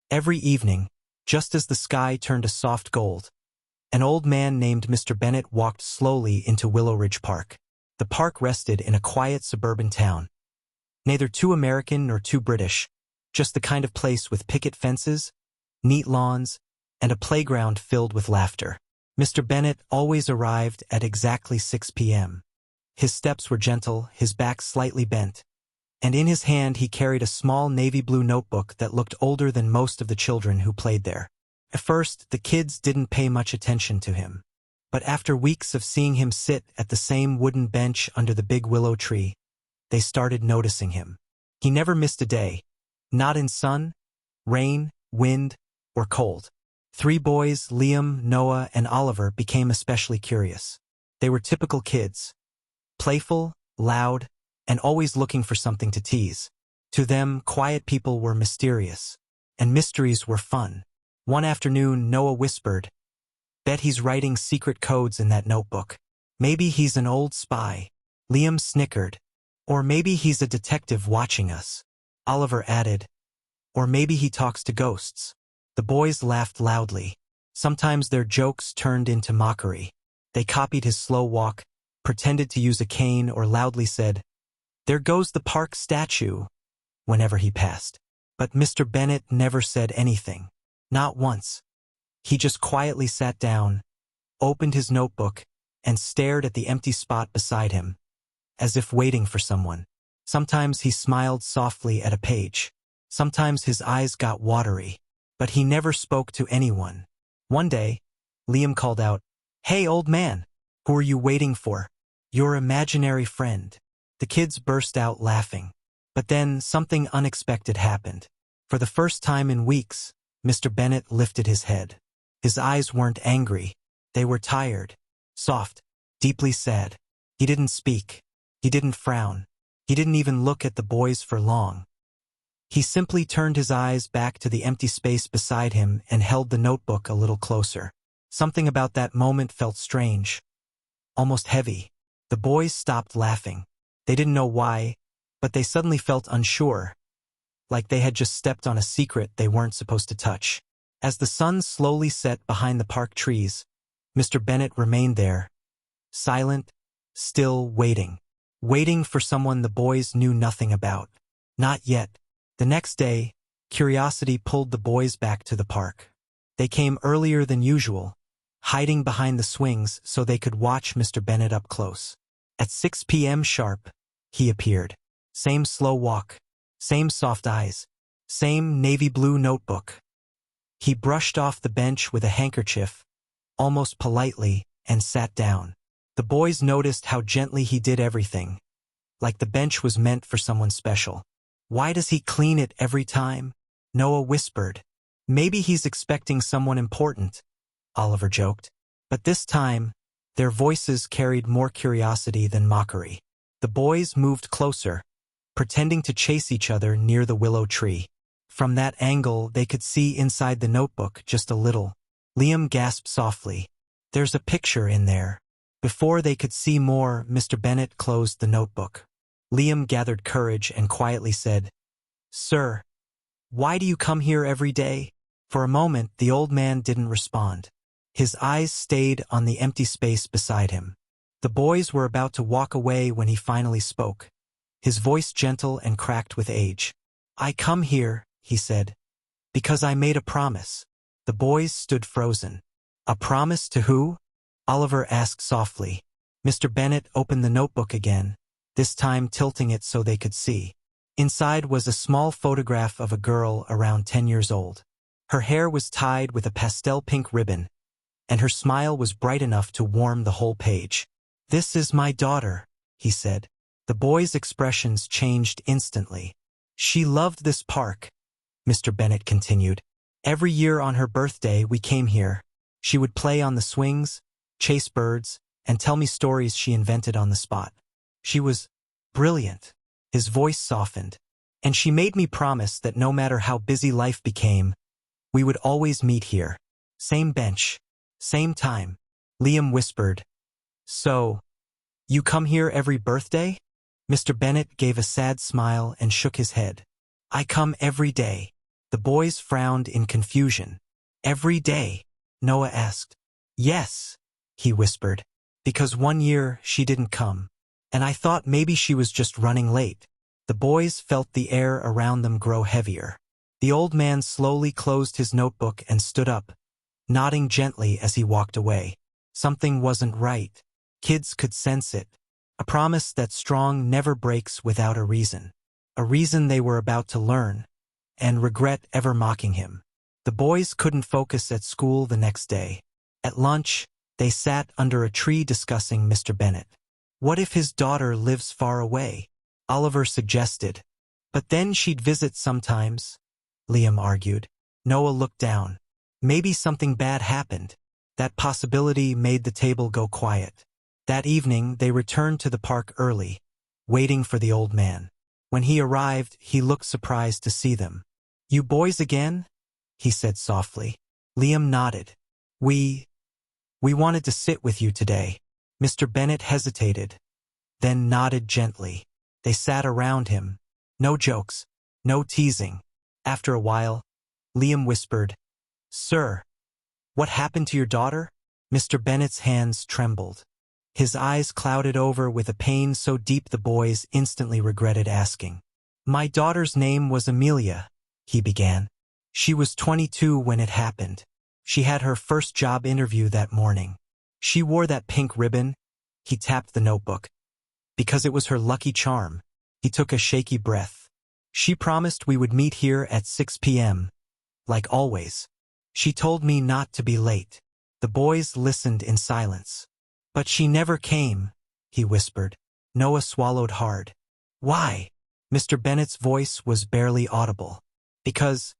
Every evening, just as the sky turned a soft gold, an old man named Mr. Bennett walked slowly into Willowridge Park. The park rested in a quiet suburban town, neither too American nor too British, just the kind of place with picket fences, neat lawns, and a playground filled with laughter. Mr. Bennett always arrived at exactly 6 p.m. His steps were gentle, his back slightly bent, and in his hand he carried a small navy blue notebook that looked older than most of the children who played there. At first, the kids didn't pay much attention to him. But after weeks of seeing him sit at the same wooden bench under the big willow tree, they started noticing him. He never missed a day, not in sun, rain, wind, or cold. 3 boys, Liam, Noah, and Oliver, became especially curious. They were typical kids, playful, loud, and always looking for something to tease. To them, quiet people were mysterious, and mysteries were fun. One afternoon, Noah whispered, "Bet he's writing secret codes in that notebook. Maybe he's an old spy." Liam snickered. "Or maybe he's a detective watching us." Oliver added, "Or maybe he talks to ghosts." The boys laughed loudly. Sometimes their jokes turned into mockery. They copied his slow walk, pretended to use a cane, or loudly said, "There goes the park statue," whenever he passed. But Mr. Bennett never said anything. Not once. He just quietly sat down, opened his notebook, and stared at the empty spot beside him, as if waiting for someone. Sometimes he smiled softly at a page. Sometimes his eyes got watery, but he never spoke to anyone. One day, Liam called out, "Hey, old man, who are you waiting for?" "Your imaginary friend." The kids burst out laughing. But then something unexpected happened. For the first time in weeks, Mr. Bennett lifted his head. His eyes weren't angry. They were tired, soft, deeply sad. He didn't speak. He didn't frown. He didn't even look at the boys for long. He simply turned his eyes back to the empty space beside him and held the notebook a little closer. Something about that moment felt strange, almost heavy. The boys stopped laughing. They didn't know why, but they suddenly felt unsure, like they had just stepped on a secret they weren't supposed to touch. As the sun slowly set behind the park trees, Mr. Bennett remained there, silent, still waiting. Waiting for someone the boys knew nothing about. Not yet. The next day, curiosity pulled the boys back to the park. They came earlier than usual, hiding behind the swings so they could watch Mr. Bennett up close. At 6 p.m. sharp, he appeared. Same slow walk, same soft eyes, same navy blue notebook. He brushed off the bench with a handkerchief, almost politely, and sat down. The boys noticed how gently he did everything, like the bench was meant for someone special. "Why does he clean it every time?" Noah whispered. "Maybe he's expecting someone important," Oliver joked. But this time, their voices carried more curiosity than mockery. The boys moved closer, pretending to chase each other near the willow tree. From that angle, they could see inside the notebook just a little. Liam gasped softly, "There's a picture in there." Before they could see more, Mr. Bennett closed the notebook. Liam gathered courage and quietly said, "Sir, why do you come here every day?" For a moment, the old man didn't respond. His eyes stayed on the empty space beside him. The boys were about to walk away when he finally spoke, his voice gentle and cracked with age. "I come here," he said, "because I made a promise." The boys stood frozen. "A promise to who?" Oliver asked softly. Mr. Bennett opened the notebook again, this time tilting it so they could see. Inside was a small photograph of a girl around 10 years old. Her hair was tied with a pastel pink ribbon, and her smile was bright enough to warm the whole page. "This is my daughter," he said. The boys' expressions changed instantly. "She loved this park," Mr. Bennett continued. "Every year on her birthday we came here. She would play on the swings, chase birds, and tell me stories she invented on the spot. She was brilliant." His voice softened. "And she made me promise that no matter how busy life became, we would always meet here. Same bench, same time." Liam whispered, "So, you come here every birthday?" Mr. Bennett gave a sad smile and shook his head. "I come every day. The boys frowned in confusion. Every day? Noah asked. Yes, he whispered. Because one year she didn't come. And I thought maybe she was just running late. The boys felt the air around them grow heavier. The old man slowly closed his notebook and stood up, nodding gently as he walked away. Something wasn't right. Kids could sense it. A promise that strong never breaks without a reason. A reason they were about to learn, and regret ever mocking him. The boys couldn't focus at school the next day. At lunch, they sat under a tree discussing Mr. Bennett. What if his daughter lives far away? Oliver suggested. But then she'd visit sometimes, Liam argued. Noah looked down. Maybe something bad happened. That possibility made the table go quiet. That evening, they returned to the park early, waiting for the old man. When he arrived, he looked surprised to see them. You boys again? He said softly. Liam nodded. We wanted to sit with you today. Mr. Bennett hesitated, then nodded gently. They sat around him. No jokes, no teasing. After a while, Liam whispered, Sir, what happened to your daughter? Mr. Bennett's hands trembled. His eyes clouded over with a pain so deep the boys instantly regretted asking. My daughter's name was Amelia, he began. She was 22 when it happened. She had her first job interview that morning. She wore that pink ribbon. He tapped the notebook. Because it was her lucky charm. He took a shaky breath. She promised we would meet here at 6 p.m., like always. She told me not to be late. The boys listened in silence. But she never came, he whispered. Noah swallowed hard. Why? Mr. Bennett's voice was barely audible. Because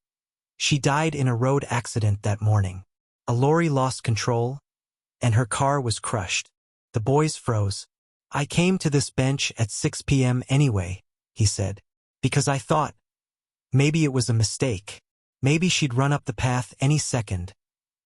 she died in a road accident that morning. A lorry lost control, and her car was crushed. The boys froze. I came to this bench at 6 p.m. anyway, he said, because I thought maybe it was a mistake. Maybe she'd run up the path any second,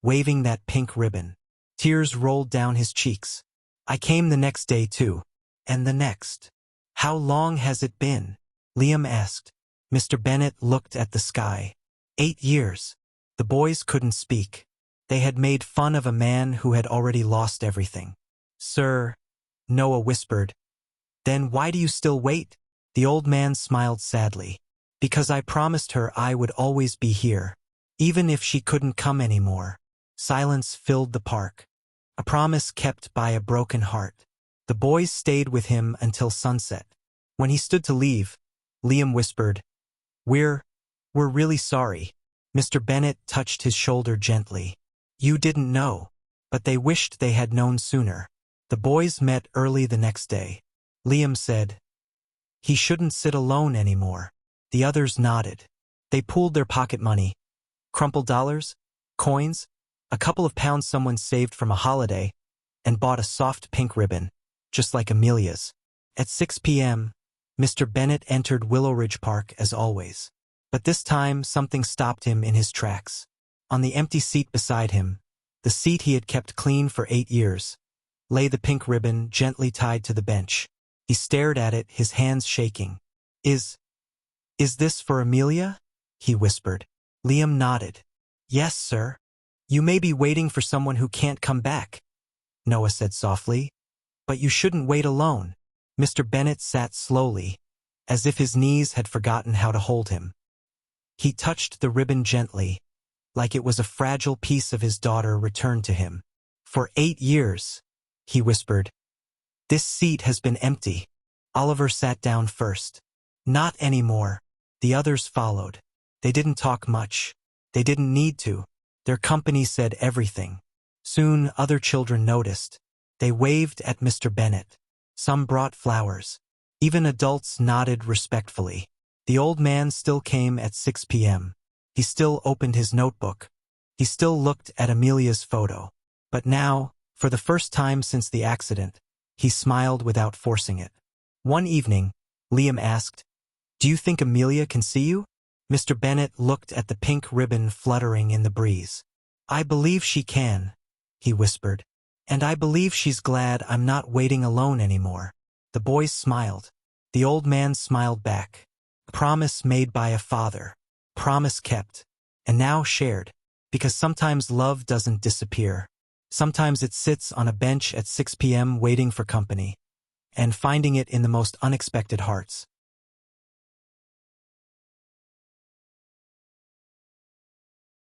waving that pink ribbon. Tears rolled down his cheeks. I came the next day too, and the next. How long has it been? Liam asked. Mr. Bennett looked at the sky. 8 years. The boys couldn't speak. They had made fun of a man who had already lost everything. Sir, Noah whispered. Then why do you still wait? The old man smiled sadly. Because I promised her I would always be here, even if she couldn't come anymore. Silence filled the park. A promise kept by a broken heart. The boys stayed with him until sunset. When he stood to leave, Liam whispered, We're really sorry. Mr. Bennett touched his shoulder gently. You didn't know, but they wished they had known sooner. The boys met early the next day. Liam said, He shouldn't sit alone anymore. The others nodded. They pooled their pocket money. Crumpled dollars, coins, a couple of pounds someone saved from a holiday, and bought a soft pink ribbon, just like Amelia's. At 6 p.m., Mr. Bennett entered Willowridge Park as always. But this time something stopped him in his tracks. On the empty seat beside him, the seat he had kept clean for 8 years, lay the pink ribbon gently tied to the bench. He stared at it, his hands shaking. Is this for Amelia? He whispered. Liam nodded. Yes, sir. You may be waiting for someone who can't come back, Noah said softly. But you shouldn't wait alone. Mr. Bennett sat slowly, as if his knees had forgotten how to hold him. He touched the ribbon gently, like it was a fragile piece of his daughter returned to him. For 8 years, he whispered. This seat has been empty. Oliver sat down first. Not anymore. The others followed. They didn't talk much. They didn't need to. Their company said everything. Soon other children noticed. They waved at Mr. Bennett. Some brought flowers. Even adults nodded respectfully. The old man still came at 6 p.m. He still opened his notebook. He still looked at Amelia's photo. But now, for the first time since the accident, he smiled without forcing it. One evening, Liam asked, Do you think Amelia can see you? Mr. Bennett looked at the pink ribbon fluttering in the breeze. I believe she can, he whispered. And I believe she's glad I'm not waiting alone anymore. The boys smiled. The old man smiled back. A promise made by a father. Promise kept, and now shared, because sometimes love doesn't disappear. Sometimes it sits on a bench at 6 p.m. waiting for company, and finding it in the most unexpected hearts.